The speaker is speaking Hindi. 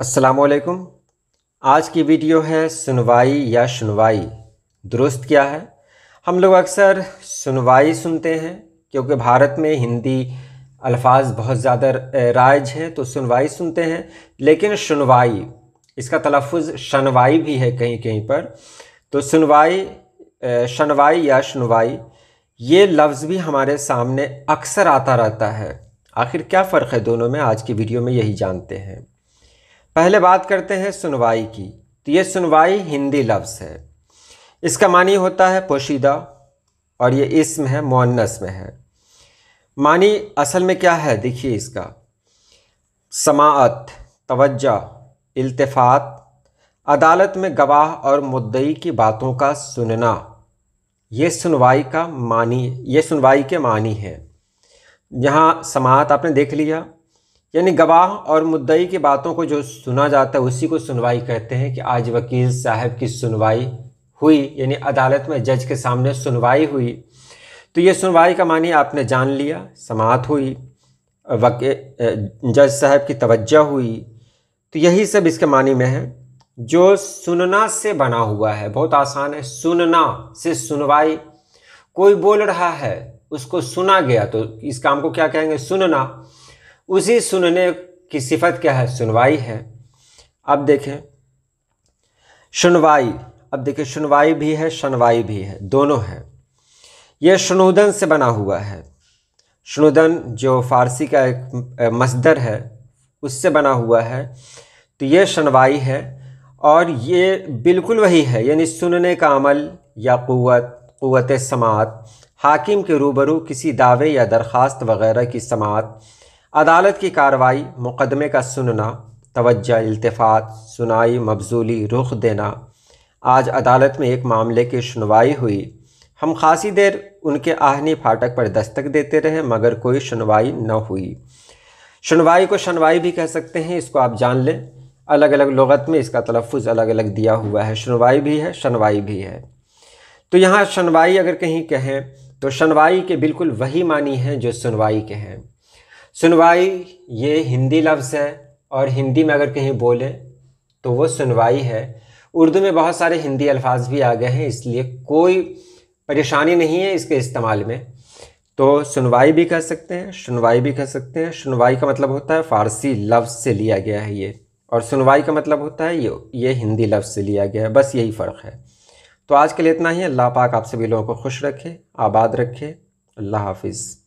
अस्सलामुअलैकुम। आज की वीडियो है सुनवाई या सुनवाई दुरुस्त क्या है। हम लोग अक्सर सुनवाई सुनते हैं क्योंकि भारत में हिंदी अल्फाज बहुत ज़्यादा राइज हैं, तो सुनवाई सुनते हैं। लेकिन सुनवाई इसका तलफ़ुज़ शनवाई भी है कहीं कहीं पर। तो सुनवाई, शनवाई या सुनवाई, ये लफ्ज़ भी हमारे सामने अक्सर आता रहता है। आखिर क्या फ़र्क है दोनों में, आज की वीडियो में यही जानते हैं। पहले बात करते हैं सुनवाई की। तो ये सुनवाई हिंदी लफ्ज़ है, इसका मानी होता है पोशीदा और ये इस्म है, मुअन्नस में है। मानी असल में क्या है देखिए इसका, समाअत, तवज्जो, इल्तिफ़ात, अदालत में गवाह और मुद्दई की बातों का सुनना, ये सुनवाई का मानी, ये सुनवाई के मानी है। यहाँ समाअत आपने देख लिया, यानी गवाह और मुद्दई की बातों को जो सुना जाता है उसी को सुनवाई कहते हैं। कि आज वकील साहब की सुनवाई हुई, यानी अदालत में जज के सामने सुनवाई हुई। तो ये सुनवाई का मानी आपने जान लिया, समाअत हुई, जज साहब की तवज्जो हुई। तो यही सब इसके मानी में है, जो सुनना से बना हुआ है। बहुत आसान है, सुनना से सुनवाई। कोई बोल रहा है, उसको सुना गया, तो इस काम को क्या कहेंगे, सुनना। उसी सुनने की सिफत क्या है, सुनवाई है। अब देखें सुनवाई, अब देखिए सुनवाई भी है, शनवाई भी है, दोनों है। यह शुनूदन से बना हुआ है। शुनूदन जो फ़ारसी का एक मस्दर है, उससे बना हुआ है। तो ये शनवाई है और ये बिल्कुल वही है, यानी सुनने का अमल या क़ुव्वत समाअत, हाकिम के रूबरू किसी दावे या दरख्वास्त वग़ैरह की समाअत, अदालत की कार्रवाई, मुकदमे का सुनना, तवज्जो, इल्तिफ़ात, सुनाई, मबजूली, रुख देना। आज अदालत में एक मामले की सुनवाई हुई, हम खासी देर उनके आहनी फाटक पर दस्तक देते रहे मगर कोई सुनवाई न हुई। सुनवाई को शनवाई भी कह सकते हैं, इसको आप जान लें। अलग अलग लुग़त में इसका तलफ़ुज़ अलग अलग दिया हुआ है, सुनवाई भी है, शनवाई भी है। तो यहाँ शनवाई अगर कहीं कहें तो शनवाई के बिल्कुल वही मानी हैं जो सुनवाई के हैं। सुनवाई ये हिंदी लफ्ज़ है और हिंदी में अगर कहीं बोले तो वो सुनवाई है। उर्दू में बहुत सारे हिंदी अल्फाज भी आ गए हैं, इसलिए कोई परेशानी नहीं है इसके इस्तेमाल में। तो सुनवाई भी कह सकते हैं, सुनवाई भी कह सकते हैं। सुनवाई का मतलब होता है, फ़ारसी लफ्ज़ से लिया गया है ये, और सुनवाई का मतलब होता है ये हिंदी लफ्ज़ से लिया गया है। बस यही फ़र्क है। तो आज के लिए इतना ही। अल्लाह पाक आप सभी लोगों को खुश रखे, आबाद रखे। अल्लाह हाफिज़।